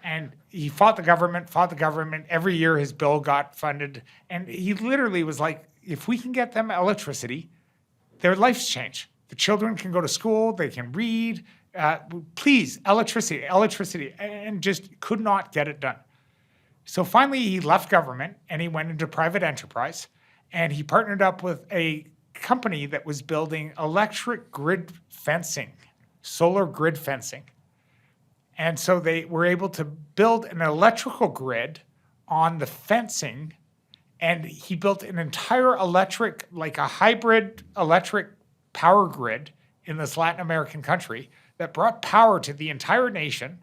And he fought the government. Every year his bill got funded. And he literally was like, if we can get them electricity, their lives change. The children can go to school, they can read. Please, electricity, and just could not get it done. So finally he left government and he went into private enterprise, and he partnered up with a company that was building electric grid fencing, solar grid fencing. And so they were able to build an electrical grid on the fencing, and he built an entire electric, like a hybrid electric power grid in this Latin American country that brought power to the entire nation.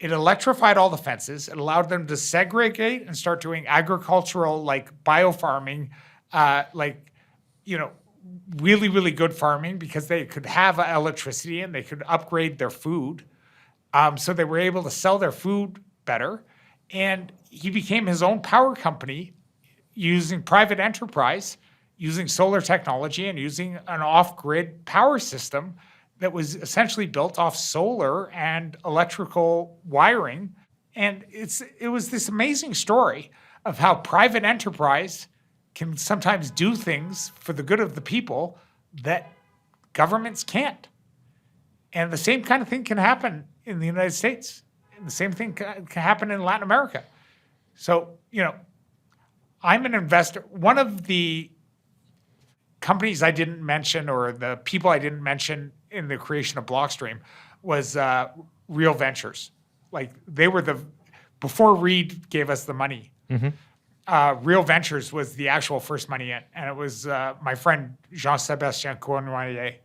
It electrified all the fences. It allowed them to segregate and start doing agricultural, like biofarming, really, really good farming, because they could have electricity and they could upgrade their food. So they were able to sell their food better. And he became his own power company using private enterprise, using solar technology, and using an off-grid power system that was essentially built off solar and electrical wiring. And it was this amazing story of how private enterprise can sometimes do things for the good of the people that governments can't. And the same kind of thing can happen in the United States. And the same thing can happen in Latin America. So, I'm an investor. One of the companies I didn't mention, or the people I didn't mention in the creation of Blockstream, was Real Ventures. Like, they were before Reed gave us the money, Real Ventures was the actual first money in. And it was my friend Jean-Sébastien Cournoyer.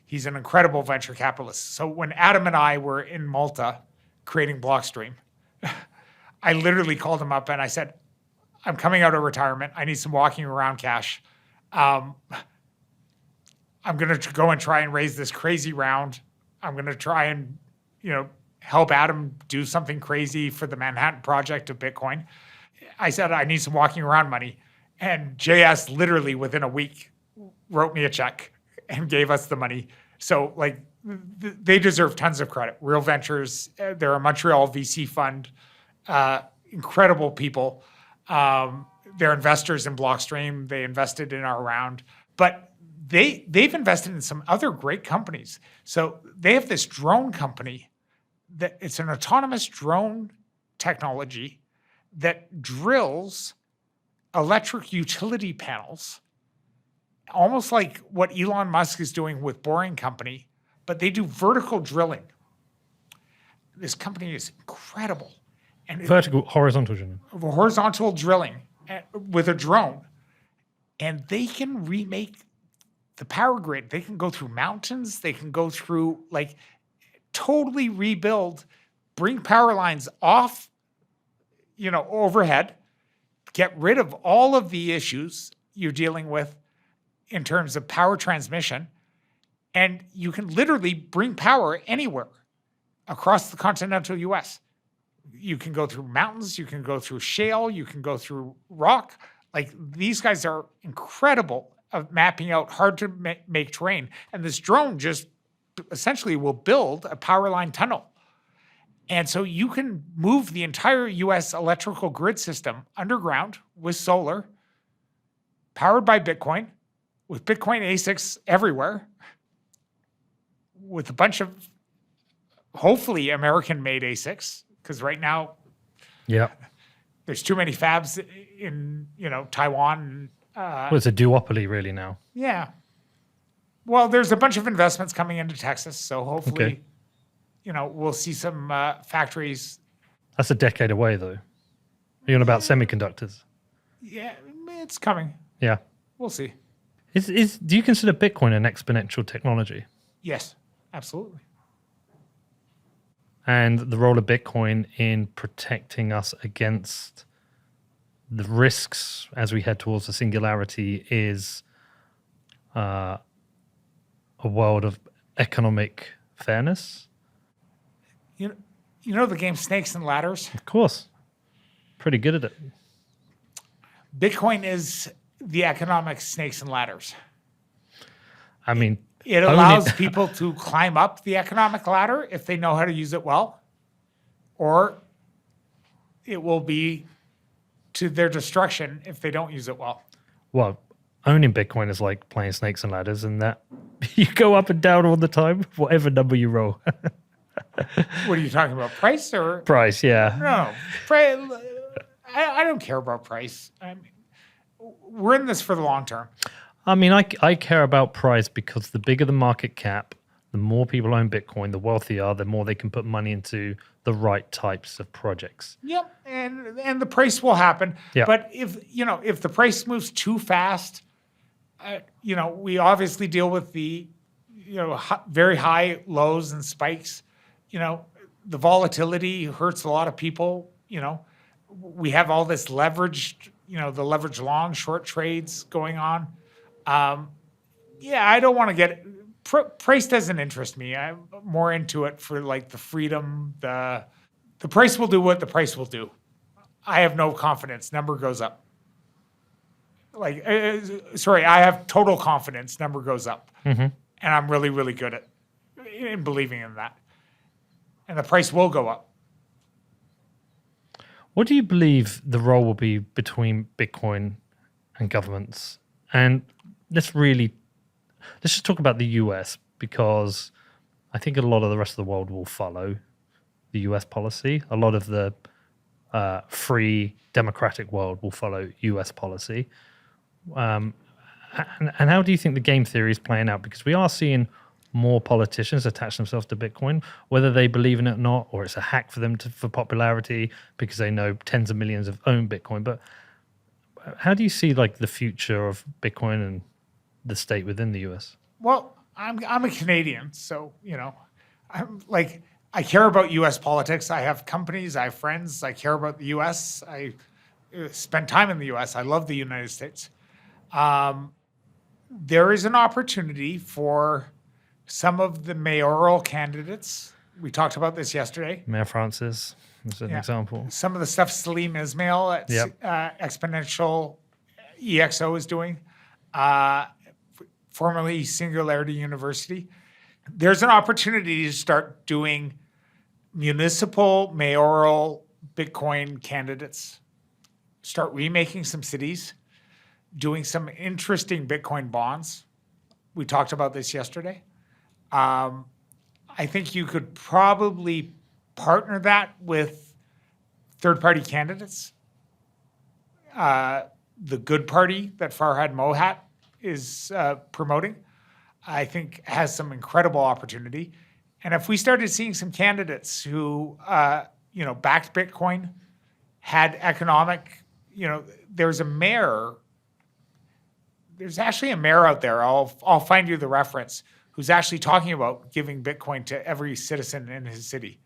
He's an incredible venture capitalist. So when Adam and I were in Malta creating Blockstream, I literally called him up and I said, I'm coming out of retirement. I need some walking around cash. I'm going to go and try and raise this crazy round. I'm going to try and, help Adam do something crazy for the Manhattan Project of Bitcoin. I said, I need some walking around money. And JS literally within a week wrote me a check and gave us the money. So they deserve tons of credit. Real Ventures, they're a Montreal VC fund, incredible people. They're investors in Blockstream. They invested in our round, but they've invested in some other great companies. So they have this drone company that it's an autonomous drone technology that drills electric utility panels, almost like what Elon Musk is doing with Boring Company, but they do vertical drilling. This company is incredible. And horizontal drilling with a drone. And they can remake the power grid. They can go through mountains. They can go through, totally rebuild, bring power lines off, overhead, get rid of all of the issues you're dealing with in terms of power transmission. And you can literally bring power anywhere across the continental US. You can go through mountains, you can go through shale, you can go through rock. These guys are incredible at mapping out hard to make terrain. And this drone just essentially will build a power line tunnel. And so you can move the entire US electrical grid system underground with solar, powered by Bitcoin, with Bitcoin ASICs everywhere, with a bunch of hopefully American-made ASICs, because right now, there's too many fabs in Taiwan. It's a duopoly really now. Yeah. Well, there's a bunch of investments coming into Texas, so hopefully, we'll see some factories. That's a decade away, though. Are you on about semiconductors? Yeah, it's coming. Yeah. We'll see. Do you consider Bitcoin an exponential technology? Yes, absolutely. And the role of Bitcoin in protecting us against the risks as we head towards the singularity is a world of economic fairness? You know the game Snakes and Ladders? Of course. Pretty good at it. Bitcoin is the economic snakes and ladders. I mean, It allows people to climb up the economic ladder if they know how to use it well, or it will be to their destruction if they don't use it well. Well, owning Bitcoin is like playing snakes and ladders, and that you go up and down all the time, whatever number you roll. What are you talking about? Price or Price, yeah. no? I don't care about price. I mean, we're in this for the long term. I mean, I care about price because the bigger the market cap, the more people own Bitcoin, the wealthier, the more they can put money into the right types of projects. Yep, and the price will happen. Yeah. But if the price moves too fast, we obviously deal with the very high lows and spikes. The volatility hurts a lot of people. We have all this leveraged, the leverage long short trades going on. I don't want to get price doesn't interest me. I'm more into it for like the freedom. The price will do what the price will do. I have no confidence. Number goes up. I have total confidence. Number goes up, and I'm really, really good in believing in that. And the price will go up. What do you believe the role will be between Bitcoin and governments? And let's just talk about the US, because I think a lot of the rest of the world will follow the US policy. A lot of the free democratic world will follow US policy. And how do you think the game theory is playing out? Because we are seeing more politicians attach themselves to Bitcoin, whether they believe in it or not, or it's a hack for them for popularity because they know tens of millions have owned Bitcoin. But how do you see like the future of Bitcoin and the state within the US? Well, I'm a Canadian, so I care about US politics. I have companies, I have friends, I care about the US. I spend time in the US. I love the United States. There is an opportunity for some of the mayoral candidates. We talked about this yesterday. Mayor Francis is an example. Some of the stuff Salim Ismail at Exponential EXO is doing, formerly Singularity University. There's an opportunity to start doing municipal, mayoral Bitcoin candidates, start remaking some cities, doing some interesting Bitcoin bonds. We talked about this yesterday. I think you could probably partner that with third-party candidates. The Good Party that Farhad Mohat is promoting, I think has some incredible opportunity. And if we started seeing some candidates who, backed Bitcoin, had economic, there's actually a mayor out there. I'll find you the reference, who's actually talking about giving Bitcoin to every citizen in his city.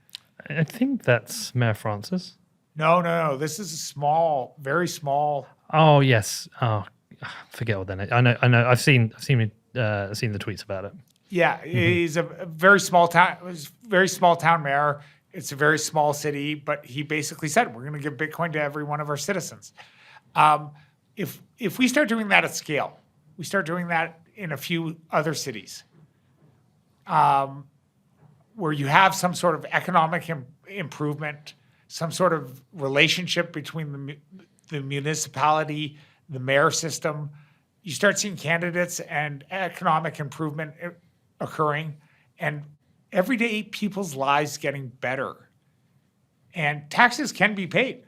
I think that's Mayor Francis. No. This is a small, very small. Oh yes. Oh, I forget what that is. I know. I've seen the tweets about it. Yeah, he's a very small town. Very small town mayor. It's a very small city, but he basically said we're going to give Bitcoin to every one of our citizens. If we start doing that at scale, we start doing that in a few other cities, where you have some sort of economic improvement, some sort of relationship between the municipality, the mayor system. You start seeing candidates and economic improvement occurring, and everyday people's lives getting better. And taxes can be paid,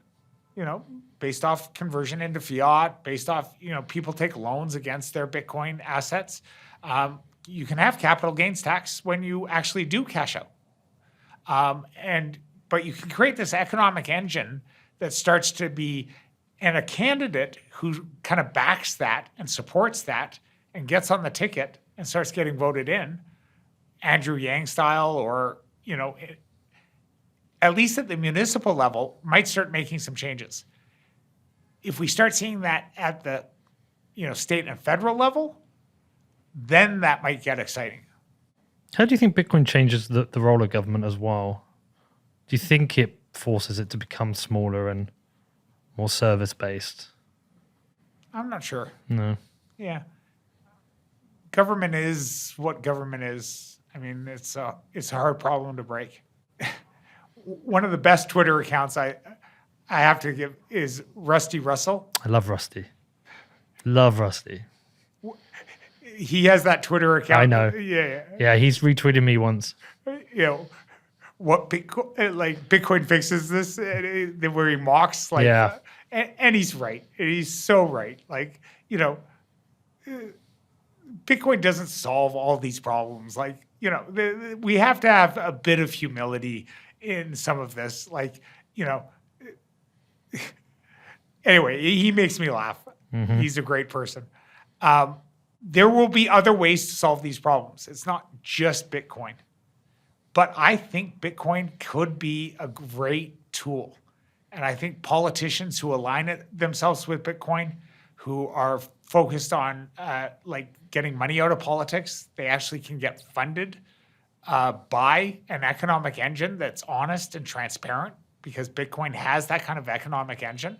based off conversion into fiat, based off, people take loans against their Bitcoin assets. You can have capital gains tax when you actually do cash out. But you can create this economic engine that starts to be, and a candidate who kind of backs that and supports that and gets on the ticket and starts getting voted in, Andrew Yang style, or, at least at the municipal level, might start making some changes. If we start seeing that at the, state and federal level, then that might get exciting. How do you think Bitcoin changes the role of government as well? Do you think it forces it to become smaller and more service-based? I'm not sure. No. Yeah. Government is what government is. I mean, it's a hard problem to break. One of the best Twitter accounts I have to give is Rusty Russell. I love Rusty. Love Rusty. He has that Twitter account. I know. Yeah. Yeah, he's retweeted me once. What Bitcoin fixes this, where he mocks, and he's right. He's so right. Bitcoin doesn't solve all these problems. We have to have a bit of humility in some of this. Anyway, he makes me laugh. Mm-hmm. He's a great person. There will be other ways to solve these problems. It's not just Bitcoin. But I think Bitcoin could be a great tool. And I think politicians who align themselves with Bitcoin, who are focused on getting money out of politics, they actually can get funded by an economic engine that's honest and transparent, because Bitcoin has that kind of economic engine.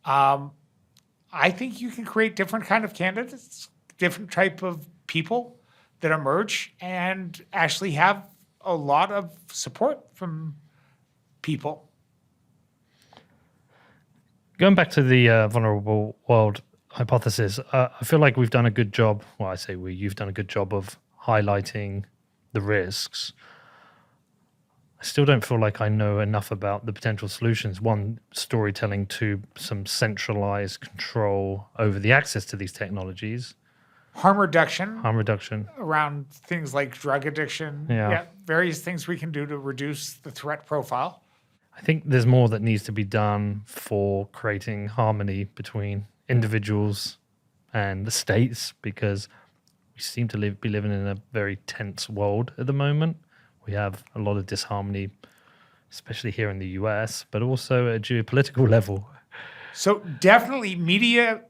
I think you can create different kind of candidates, different type of people that emerge and actually have a lot of support from people. Going back to the vulnerable world hypothesis, I feel like we've done a good job. Well, I say you've done a good job of highlighting the risks. I still don't feel like I know enough about the potential solutions. One, storytelling; two, some centralized control over the access to these technologies. Harm reduction around things like drug addiction. Yeah, various things we can do to reduce the threat profile. I think there's more that needs to be done for creating harmony between individuals and the states, because we seem to be living in a very tense world at the moment. We have a lot of disharmony, especially here in the US, but also at a geopolitical level. So definitely media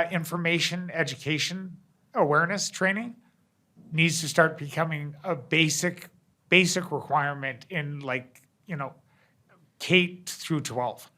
information education awareness training needs to start becoming a basic requirement in K through 12.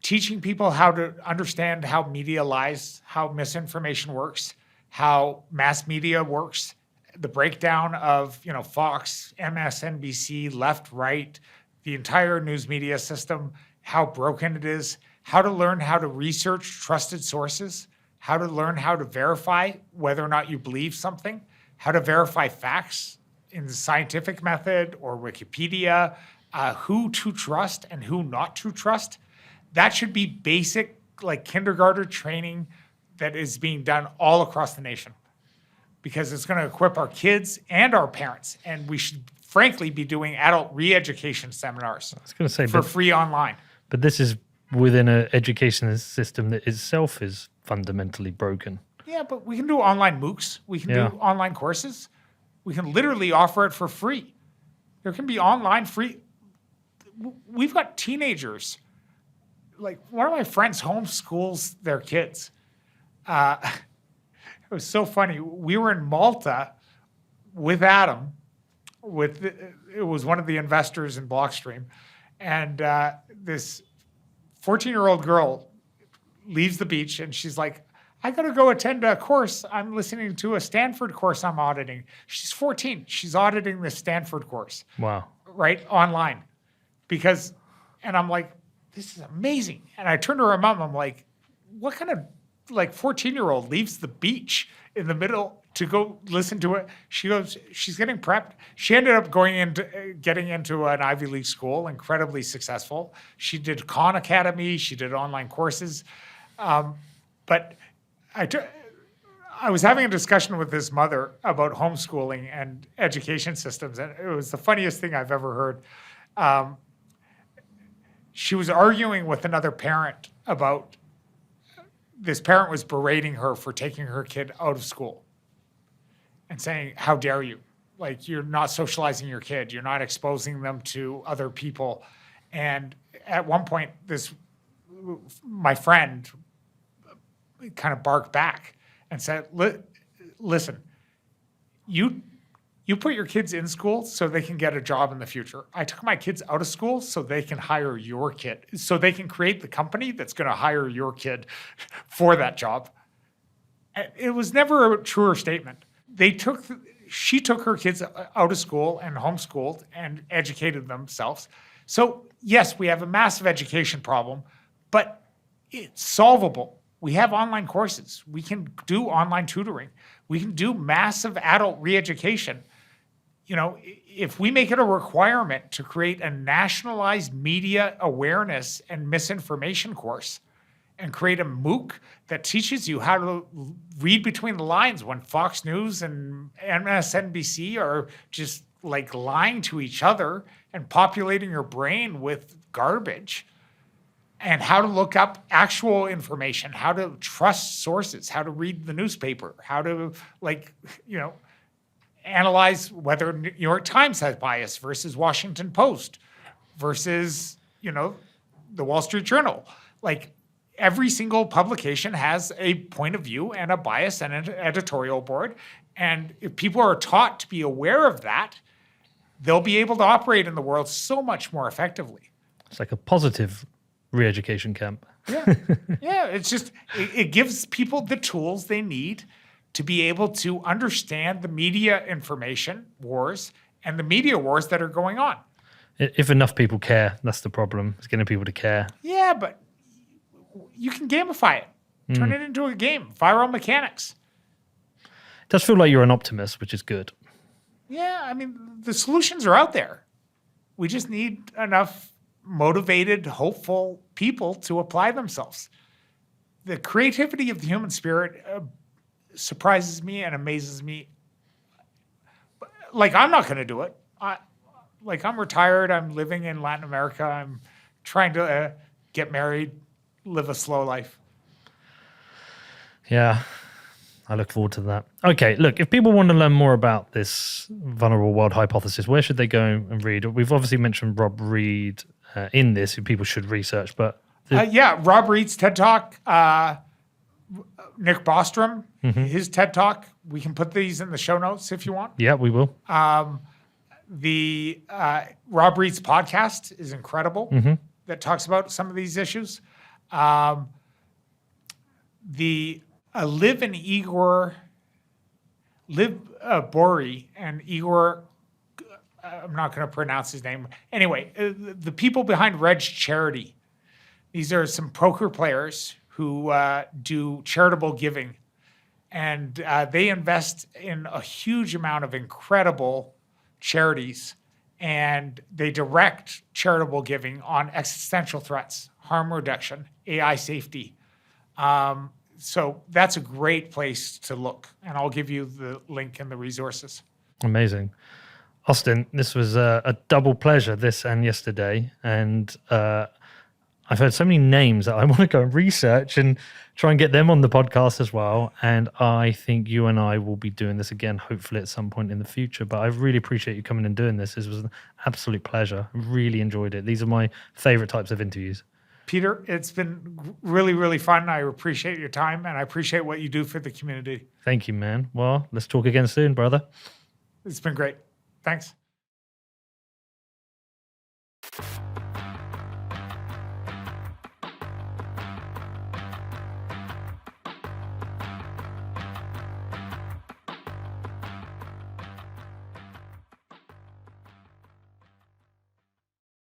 Teaching people how to understand how media lies, how misinformation works, how mass media works, the breakdown of Fox, MSNBC, left, right, the entire news media system, how broken it is. How to learn how to research trusted sources, how to learn how to verify whether or not you believe something, how to verify facts in the scientific method or Wikipedia, who to trust and who not to trust. That should be basic, kindergarten training that is being done all across the nation, because it's going to equip our kids and our parents. And we should, frankly, be doing adult re-education seminars for free online. But this is within an education system that itself is fundamentally broken. Yeah, but we can do online MOOCs. We can do online courses. We can literally offer it for free. There can be online free. We've got teenagers. One of my friends homeschools their kids. It was so funny. We were in Malta with Adam. It was one of the investors in Blockstream. And this 14-year-old girl leaves the beach and she's like, I got to go attend a course. I'm listening to a Stanford course I'm auditing. She's 14. She's auditing the Stanford course. Wow. Right? Online. And I'm like, this is amazing. And I turned to her mom. I'm like, what kind of 14-year-old leaves the beach in the middle to go listen to it? She goes, she's getting prepped. She ended up getting into an Ivy League school, incredibly successful. She did Khan Academy. She did online courses. But I was having a discussion with this mother about homeschooling and education systems, and it was the funniest thing I've ever heard. She was arguing with another parent about this parent was berating her for taking her kid out of school and saying, how dare you? Like, you're not socializing your kid. You're not exposing them to other people. And at one point, my friend kind of barked back and said, listen, you put your kids in school so they can get a job in the future. I took my kids out of school so they can hire your kid, so they can create the company that's going to hire your kid for that job. It was never a truer statement. She took her kids out of school and homeschooled and educated themselves. So yes, we have a massive education problem, but it's solvable. We have online courses. We can do online tutoring. We can do massive adult re-education. You know, if we make it a requirement to create a nationalized media awareness and misinformation course and create a MOOC that teaches you how to read between the lines when Fox News and MSNBC are just like lying to each other and populating your brain with garbage, and how to look up actual information, how to trust sources, how to read the newspaper, how to analyze whether New York Times has bias versus Washington Post versus, the Wall Street Journal. Like, every single publication has a point of view and a bias and an editorial board. And if people are taught to be aware of that, they'll be able to operate in the world so much more effectively. It's like a positive re-education camp. Yeah. It's just, it gives people the tools they need to be able to understand the media information wars and the media wars that are going on. If enough people care, that's the problem. It's getting people to care. Yeah, but you can gamify it. Turn it into a game. Viral mechanics. It does feel like you're an optimist, which is good. Yeah, I mean, the solutions are out there. We just need enough motivated, hopeful people to apply themselves. The creativity of the human spirit surprises me and amazes me. Like, I'm not going to do it. I'm retired. I'm living in Latin America. I'm trying to get married, live a slow life. Yeah, I look forward to that. Okay, look, if people want to learn more about this vulnerable world hypothesis, where should they go and read? We've obviously mentioned Rob Reed in this, who people should research, but... Rob Reed's TED Talk, Nick Bostrom, his TED Talk. We can put these in the show notes if you want. Yeah, we will. The Rob Reed's podcast is incredible, that talks about some of these issues. Liv Bory and Igor, I'm not going to pronounce his name. Anyway, the people behind Red's Charity. These are some poker players who do charitable giving. And they invest in a huge amount of incredible charities. And they direct charitable giving on existential threats, harm reduction, AI safety. So that's a great place to look. And I'll give you the link and the resources. Amazing. Austin, this was a double pleasure, this and yesterday. And I've heard so many names that I want to go and research and try and get them on the podcast as well. And I think you and I will be doing this again, hopefully at some point in the future. But I really appreciate you coming and doing this. This was an absolute pleasure. Really enjoyed it. These are my favorite types of interviews. Peter, it's been really, really fun. I appreciate your time, and I appreciate what you do for the community. Thank you, man. Well, let's talk again soon, brother. It's been great. Thanks.